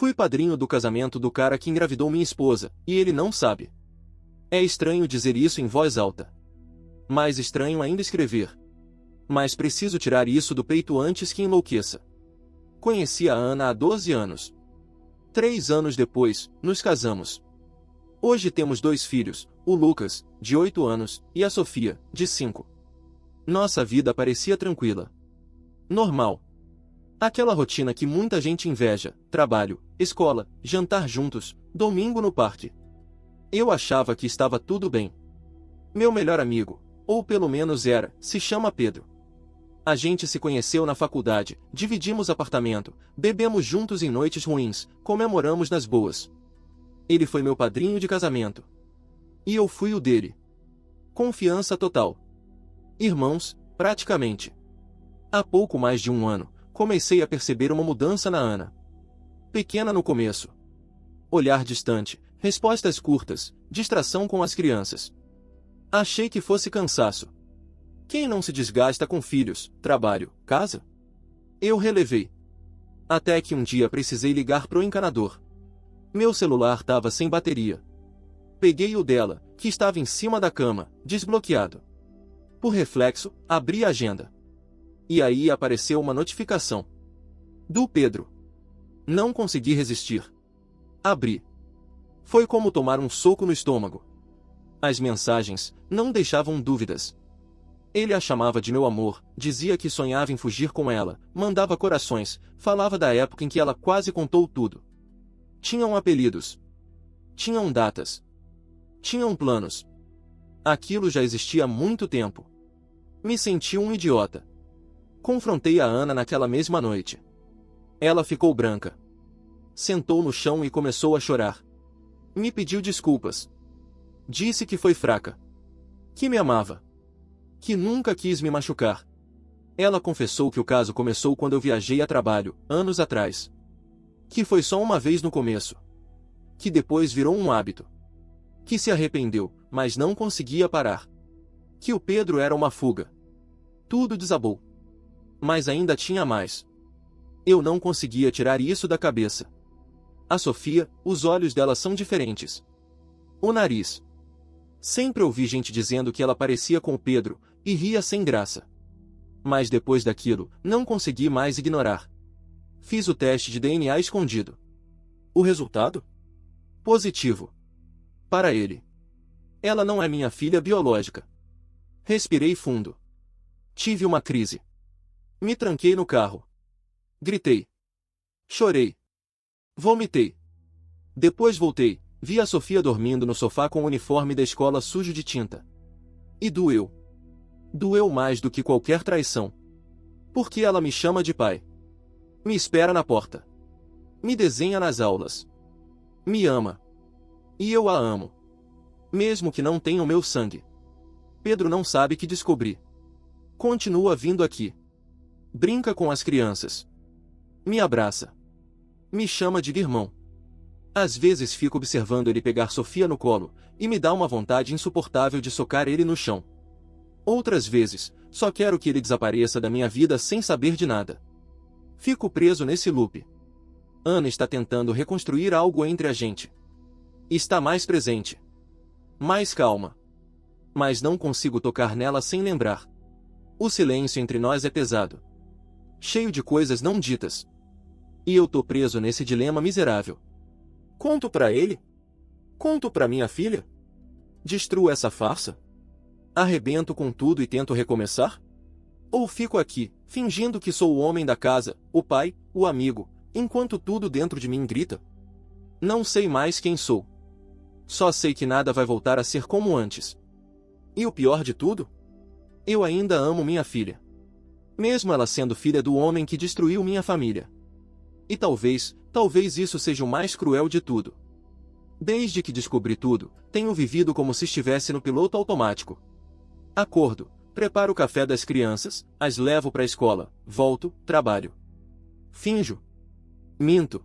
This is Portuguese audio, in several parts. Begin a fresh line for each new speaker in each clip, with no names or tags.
Fui padrinho do casamento do cara que engravidou minha esposa, e ele não sabe. É estranho dizer isso em voz alta. Mais estranho ainda escrever. Mas preciso tirar isso do peito antes que enlouqueça. Conheci a Ana há 12 anos. 3 anos depois, nos casamos. Hoje temos 2 filhos, o Lucas, de 8 anos, e a Sofia, de 5. Nossa vida parecia tranquila. Normal. Aquela rotina que muita gente inveja: trabalho, escola, jantar juntos, domingo no parque. Eu achava que estava tudo bem. Meu melhor amigo, ou pelo menos era, se chama Pedro. A gente se conheceu na faculdade, dividimos apartamento, bebemos juntos em noites ruins, comemoramos nas boas. Ele foi meu padrinho de casamento. E eu fui o dele. Confiança total. Irmãos, praticamente. Há pouco mais de um ano, comecei a perceber uma mudança na Ana. Pequena no começo. Olhar distante, respostas curtas, distração com as crianças. Achei que fosse cansaço. Quem não se desgasta com filhos, trabalho, casa? Eu relevei. Até que um dia precisei ligar pro encanador. Meu celular estava sem bateria. Peguei o dela, que estava em cima da cama, desbloqueado. Por reflexo, abri a agenda. E aí apareceu uma notificação. Do Pedro. Não consegui resistir. Abri. Foi como tomar um soco no estômago. As mensagens não deixavam dúvidas. Ele a chamava de meu amor, dizia que sonhava em fugir com ela, mandava corações, falava da época em que ela quase contou tudo. Tinham apelidos. Tinham datas. Tinham planos. Aquilo já existia há muito tempo. Me senti um idiota. Confrontei a Ana naquela mesma noite. Ela ficou branca. Sentou no chão e começou a chorar. Me pediu desculpas. Disse que foi fraca. Que me amava. Que nunca quis me machucar. Ela confessou que o caso começou quando eu viajei a trabalho, anos atrás. Que foi só uma vez no começo. Que depois virou um hábito. Que se arrependeu, mas não conseguia parar. Que o Pedro era uma fuga. Tudo desabou. Mas ainda tinha mais. Eu não conseguia tirar isso da cabeça. A Sofia, os olhos dela são diferentes. O nariz. Sempre ouvi gente dizendo que ela parecia com o Pedro, e ria sem graça. Mas depois daquilo, não consegui mais ignorar. Fiz o teste de DNA escondido. O resultado? Positivo. Para ele. Ela não é minha filha biológica. Respirei fundo. Tive uma crise. Me tranquei no carro. Gritei. Chorei. Vomitei. Depois voltei, vi a Sofia dormindo no sofá com o uniforme da escola sujo de tinta. E doeu. Doeu mais do que qualquer traição. Porque ela me chama de pai. Me espera na porta. Me desenha nas aulas. Me ama. E eu a amo. Mesmo que não tenha o meu sangue. Pedro não sabe que descobri. Continua vindo aqui. Brinca com as crianças. Me abraça. Me chama de irmão. Às vezes fico observando ele pegar Sofia no colo, e me dá uma vontade insuportável de socar ele no chão. Outras vezes, só quero que ele desapareça da minha vida sem saber de nada. Fico preso nesse loop. Ana está tentando reconstruir algo entre a gente. Está mais presente. Mais calma. Mas não consigo tocar nela sem lembrar. O silêncio entre nós é pesado. Cheio de coisas não ditas. E eu tô preso nesse dilema miserável. Conto pra ele? Conto pra minha filha? Destruo essa farsa? Arrebento com tudo e tento recomeçar? Ou fico aqui, fingindo que sou o homem da casa, o pai, o amigo, enquanto tudo dentro de mim grita? Não sei mais quem sou. Só sei que nada vai voltar a ser como antes. E o pior de tudo? Eu ainda amo minha filha. Mesmo ela sendo filha do homem que destruiu minha família. E talvez isso seja o mais cruel de tudo. Desde que descobri tudo, tenho vivido como se estivesse no piloto automático. Acordo, preparo o café das crianças, as levo para a escola, volto, trabalho. Finjo. Minto.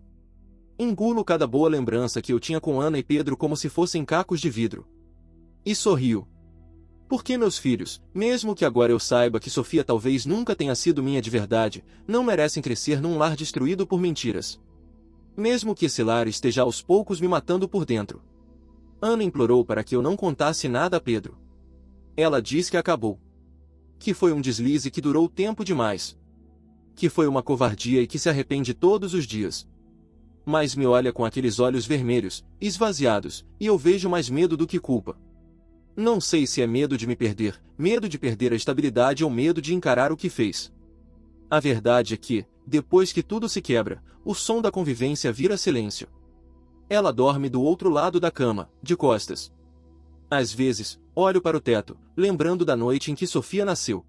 Engulo cada boa lembrança que eu tinha com Ana e Pedro como se fossem cacos de vidro. E sorrio. Porque meus filhos, mesmo que agora eu saiba que Sofia talvez nunca tenha sido minha de verdade, não merecem crescer num lar destruído por mentiras. Mesmo que esse lar esteja aos poucos me matando por dentro. Ana implorou para que eu não contasse nada a Pedro. Ela disse que acabou. Que foi um deslize que durou tempo demais. Que foi uma covardia e que se arrepende todos os dias. Mas me olha com aqueles olhos vermelhos, esvaziados, e eu vejo mais medo do que culpa. Não sei se é medo de me perder, medo de perder a estabilidade ou medo de encarar o que fez. A verdade é que, depois que tudo se quebra, o som da convivência vira silêncio. Ela dorme do outro lado da cama, de costas. Às vezes, olho para o teto, lembrando da noite em que Sofia nasceu.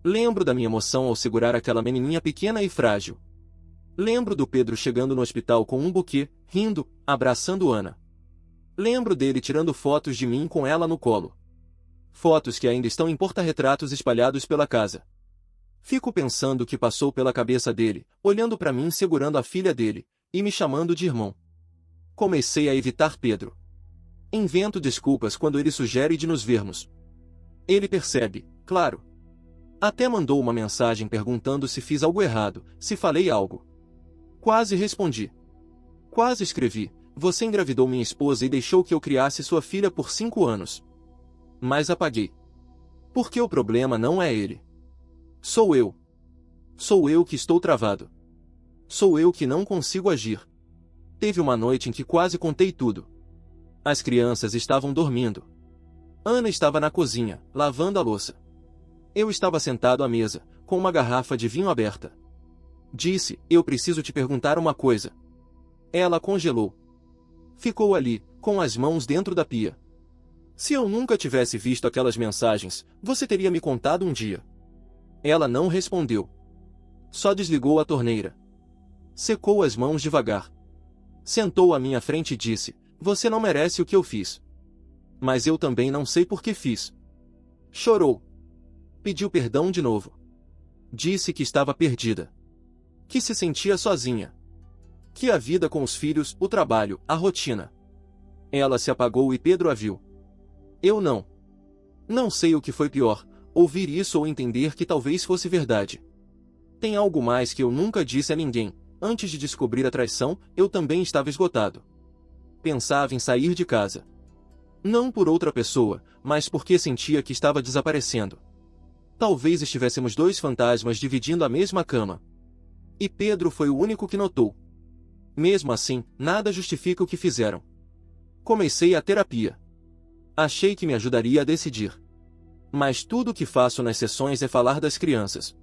Lembro da minha emoção ao segurar aquela menininha pequena e frágil. Lembro do Pedro chegando no hospital com um buquê, rindo, abraçando Ana. Lembro dele tirando fotos de mim com ela no colo. Fotos que ainda estão em porta-retratos espalhados pela casa. Fico pensando o que passou pela cabeça dele, olhando para mim segurando a filha dele, e me chamando de irmão. Comecei a evitar Pedro. Invento desculpas quando ele sugere de nos vermos. Ele percebe, claro. Até mandou uma mensagem perguntando se fiz algo errado, se falei algo. Quase respondi. Quase escrevi, você engravidou minha esposa e deixou que eu criasse sua filha por 5 anos. Mas apaguei. Porque o problema não é ele. Sou eu. Sou eu que estou travado. Sou eu que não consigo agir. Teve uma noite em que quase contei tudo. As crianças estavam dormindo. Ana estava na cozinha, lavando a louça. Eu estava sentado à mesa, com uma garrafa de vinho aberta. Disse, eu preciso te perguntar uma coisa. Ela congelou. Ficou ali, com as mãos dentro da pia. Se eu nunca tivesse visto aquelas mensagens, você teria me contado um dia. Ela não respondeu. Só desligou a torneira. Secou as mãos devagar. Sentou à minha frente e disse, você não merece o que eu fiz. Mas eu também não sei por que fiz. Chorou. Pediu perdão de novo. Disse que estava perdida. Que se sentia sozinha. Que a vida com os filhos, o trabalho, a rotina. Ela se apagou e Pedro a viu. Eu não. Não sei o que foi pior, ouvir isso ou entender que talvez fosse verdade. Tem algo mais que eu nunca disse a ninguém. Antes de descobrir a traição, eu também estava esgotado. Pensava em sair de casa. Não por outra pessoa, mas porque sentia que estava desaparecendo. Talvez estivéssemos dois fantasmas dividindo a mesma cama. E Pedro foi o único que notou. Mesmo assim, nada justifica o que fizeram. Comecei a terapia. Achei que me ajudaria a decidir. Mas tudo o que faço nas sessões é falar das crianças.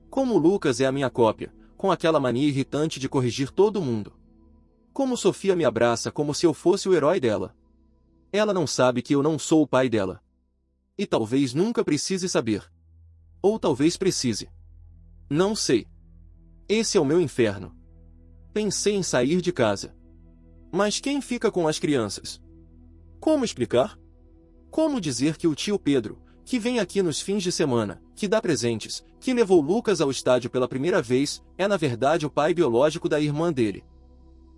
Como Lucas é a minha cópia, com aquela mania irritante de corrigir todo mundo. Como Sofia me abraça como se eu fosse o herói dela. Ela não sabe que eu não sou o pai dela. E talvez nunca precise saber. Ou talvez precise. Não sei. Esse é o meu inferno. Pensei em sair de casa. Mas quem fica com as crianças? Como explicar? Como dizer que o tio Pedro, que vem aqui nos fins de semana, que dá presentes, que levou Lucas ao estádio pela primeira vez, é na verdade o pai biológico da irmã dele?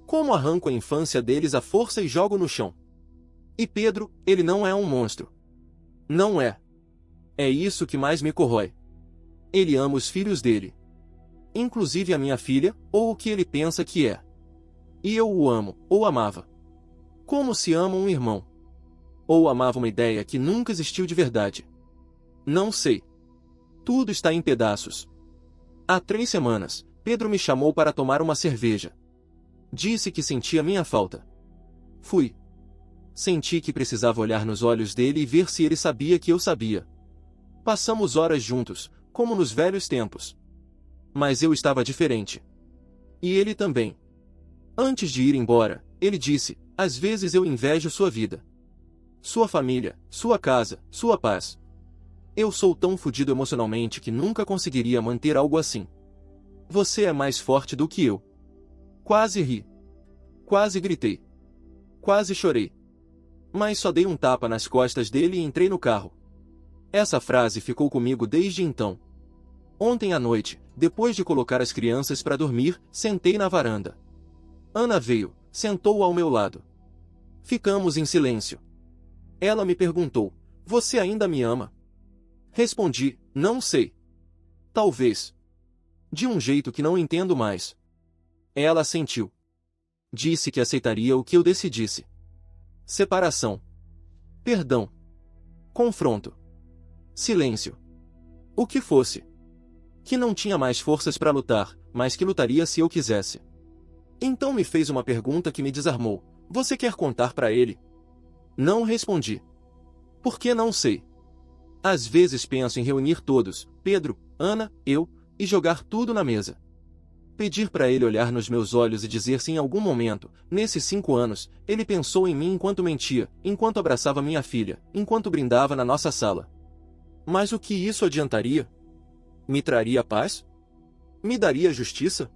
Como arranco a infância deles à força e jogo no chão? E Pedro, ele não é um monstro. Não é. É isso que mais me corrói. Ele ama os filhos dele. Inclusive a minha filha, ou o que ele pensa que é. E eu o amo, ou amava. Como se ama um irmão. Ou amava uma ideia que nunca existiu de verdade. Não sei. Tudo está em pedaços. Há 3 semanas, Pedro me chamou para tomar uma cerveja. Disse que sentia minha falta. Fui. Senti que precisava olhar nos olhos dele e ver se ele sabia que eu sabia. Passamos horas juntos, como nos velhos tempos. Mas eu estava diferente. E ele também. Antes de ir embora, ele disse, às vezes eu invejo sua vida. Sua família, sua casa, sua paz. Eu sou tão fodido emocionalmente que nunca conseguiria manter algo assim. Você é mais forte do que eu. Quase ri. Quase gritei. Quase chorei. Mas só dei um tapa nas costas dele e entrei no carro. Essa frase ficou comigo desde então. Ontem à noite, depois de colocar as crianças para dormir, sentei na varanda. Ana veio, sentou ao meu lado. Ficamos em silêncio. Ela me perguntou, você ainda me ama? Respondi, não sei. Talvez. De um jeito que não entendo mais. Ela assentiu. Disse que aceitaria o que eu decidisse. Separação. Perdão. Confronto. Silêncio. O que fosse. Que não tinha mais forças para lutar, mas que lutaria se eu quisesse. Então me fez uma pergunta que me desarmou. Você quer contar para ele? Não respondi. Por que não sei? Às vezes penso em reunir todos, Pedro, Ana, eu, e jogar tudo na mesa. Pedir para ele olhar nos meus olhos e dizer se em algum momento, nesses 5 anos, ele pensou em mim enquanto mentia, enquanto abraçava minha filha, enquanto brindava na nossa sala. Mas o que isso adiantaria? Me traria paz? Me daria justiça?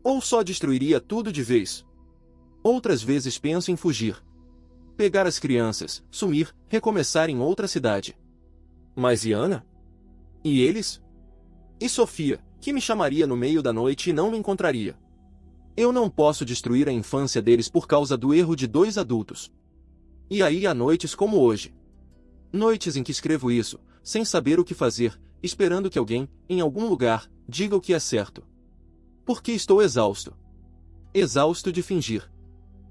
Ou só destruiria tudo de vez? Outras vezes penso em fugir. Pegar as crianças, sumir, recomeçar em outra cidade. Mas e Ana? E eles? E Sofia, que me chamaria no meio da noite e não me encontraria? Eu não posso destruir a infância deles por causa do erro de 2 adultos. E aí há noites como hoje. Noites em que escrevo isso, sem saber o que fazer, esperando que alguém, em algum lugar, diga o que é certo. Porque estou exausto. Exausto de fingir.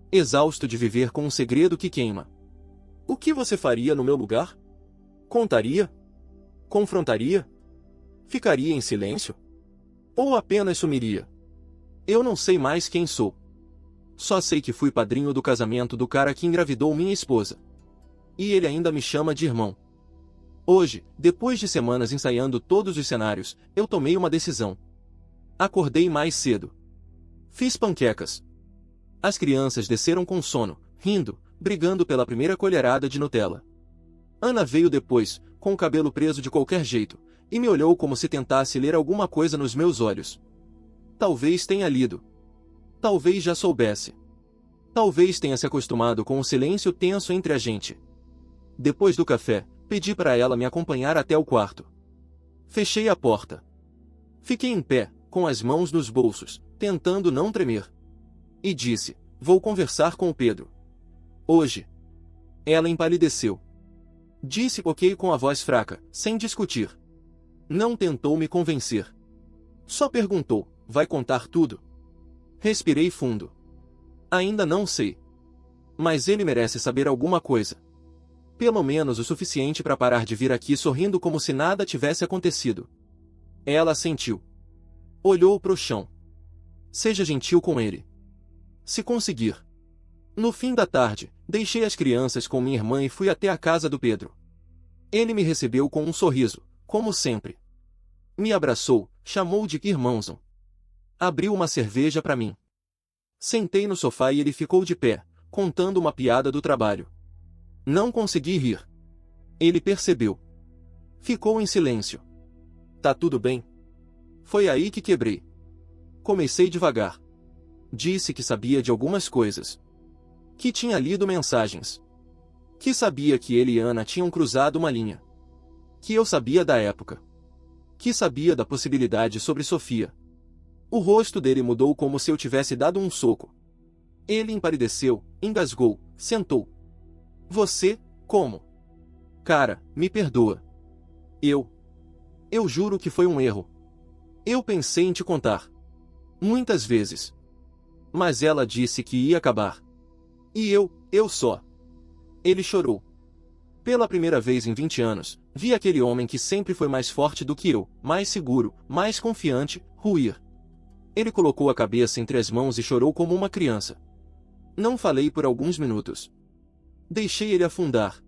Exausto de viver com um segredo que queima. O que você faria no meu lugar? Contaria? Confrontaria? Ficaria em silêncio? Ou apenas sumiria? Eu não sei mais quem sou. Só sei que fui padrinho do casamento do cara que engravidou minha esposa. E ele ainda me chama de irmão. Hoje, depois de semanas ensaiando todos os cenários, eu tomei uma decisão. Acordei mais cedo. Fiz panquecas. As crianças desceram com sono, rindo, brigando pela primeira colherada de Nutella. Ana veio depois, com o cabelo preso de qualquer jeito, e me olhou como se tentasse ler alguma coisa nos meus olhos. Talvez tenha lido. Talvez já soubesse. Talvez tenha se acostumado com o silêncio tenso entre a gente. Depois do café, pedi para ela me acompanhar até o quarto. Fechei a porta. Fiquei em pé, com as mãos nos bolsos, tentando não tremer. E disse, vou conversar com o Pedro. Hoje. Ela empalideceu. Disse ok com a voz fraca, sem discutir. Não tentou me convencer. Só perguntou, vai contar tudo? Respirei fundo. Ainda não sei. Mas ele merece saber alguma coisa. Pelo menos o suficiente para parar de vir aqui sorrindo como se nada tivesse acontecido. Ela assentiu. Olhou pro chão. Seja gentil com ele. Se conseguir. No fim da tarde, deixei as crianças com minha irmã e fui até a casa do Pedro. Ele me recebeu com um sorriso, como sempre. Me abraçou, chamou de irmãozão. Abriu uma cerveja para mim. Sentei no sofá e ele ficou de pé, contando uma piada do trabalho. Não consegui rir. Ele percebeu. Ficou em silêncio. Tá tudo bem? Foi aí que quebrei. Comecei devagar. Disse que sabia de algumas coisas. Que tinha lido mensagens. Que sabia que ele e Ana tinham cruzado uma linha. Que eu sabia da época. Que sabia da possibilidade sobre Sofia. O rosto dele mudou como se eu tivesse dado um soco. Ele empalideceu, engasgou, sentou. Você, como? Cara, me perdoa. Eu juro que foi um erro. Eu pensei em te contar. Muitas vezes. Mas ela disse que ia acabar. E eu só. Ele chorou. Pela primeira vez em 20 anos, vi aquele homem que sempre foi mais forte do que eu, mais seguro, mais confiante, ruir. Ele colocou a cabeça entre as mãos e chorou como uma criança. Não falei por alguns minutos. Deixei ele afundar.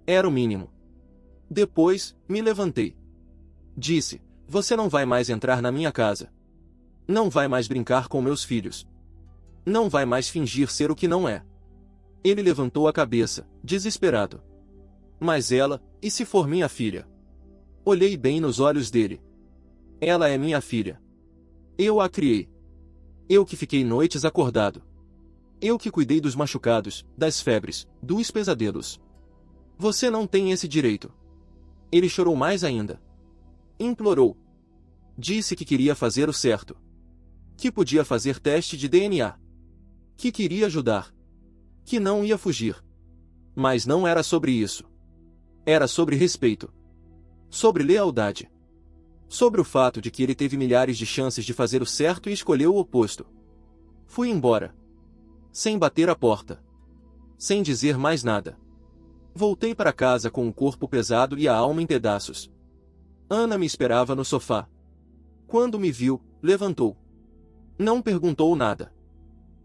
Era o mínimo. Depois, me levantei. Disse, você não vai mais entrar na minha casa. Não vai mais brincar com meus filhos. Não vai mais fingir ser o que não é. Ele levantou a cabeça, desesperado. Mas ela, e se for minha filha? Olhei bem nos olhos dele. Ela é minha filha. Eu a criei. Eu que fiquei noites acordado. Eu que cuidei dos machucados, das febres, dos pesadelos. Você não tem esse direito. Ele chorou mais ainda. Implorou. Disse que queria fazer o certo. Que podia fazer teste de DNA. Que queria ajudar. Que não ia fugir. Mas não era sobre isso. Era sobre respeito. Sobre lealdade. Sobre o fato de que ele teve milhares de chances de fazer o certo e escolheu o oposto. Fui embora. Sem bater a porta. Sem dizer mais nada. Voltei para casa com o corpo pesado e a alma em pedaços. Ana me esperava no sofá. Quando me viu, levantou. Não perguntou nada.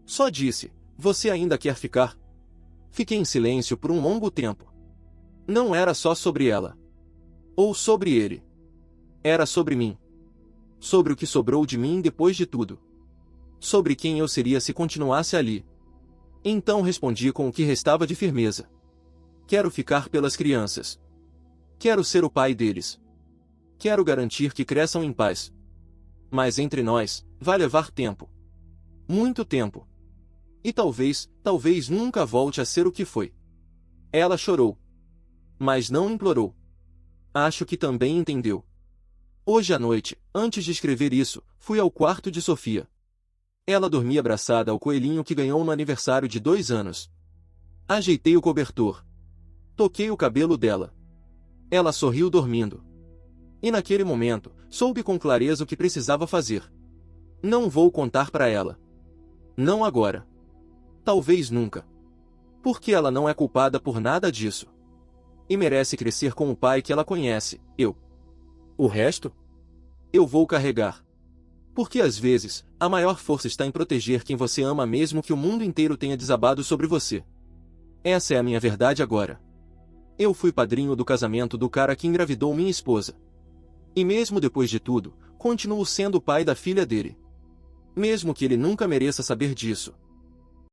Só disse: "Você ainda quer ficar?" Fiquei em silêncio por um longo tempo. Não era só sobre ela. Ou sobre ele. Era sobre mim. Sobre o que sobrou de mim depois de tudo. Sobre quem eu seria se continuasse ali. Então respondi com o que restava de firmeza. Quero ficar pelas crianças. Quero ser o pai deles. Quero garantir que cresçam em paz. Mas entre nós, vai levar tempo. Muito tempo. E talvez nunca volte a ser o que foi. Ela chorou. Mas não implorou. Acho que também entendeu. Hoje à noite, antes de escrever isso, fui ao quarto de Sofia. Ela dormia abraçada ao coelhinho que ganhou no aniversário de 2 anos. Ajeitei o cobertor. Toquei o cabelo dela. Ela sorriu dormindo. E naquele momento, soube com clareza o que precisava fazer. Não vou contar para ela. Não agora. Talvez nunca. Porque ela não é culpada por nada disso. E merece crescer com o pai que ela conhece, eu. O resto? Eu vou carregar. Porque às vezes, a maior força está em proteger quem você ama mesmo que o mundo inteiro tenha desabado sobre você. Essa é a minha verdade agora. Eu fui padrinho do casamento do cara que engravidou minha esposa. E mesmo depois de tudo, continuo sendo o pai da filha dele. Mesmo que ele nunca mereça saber disso.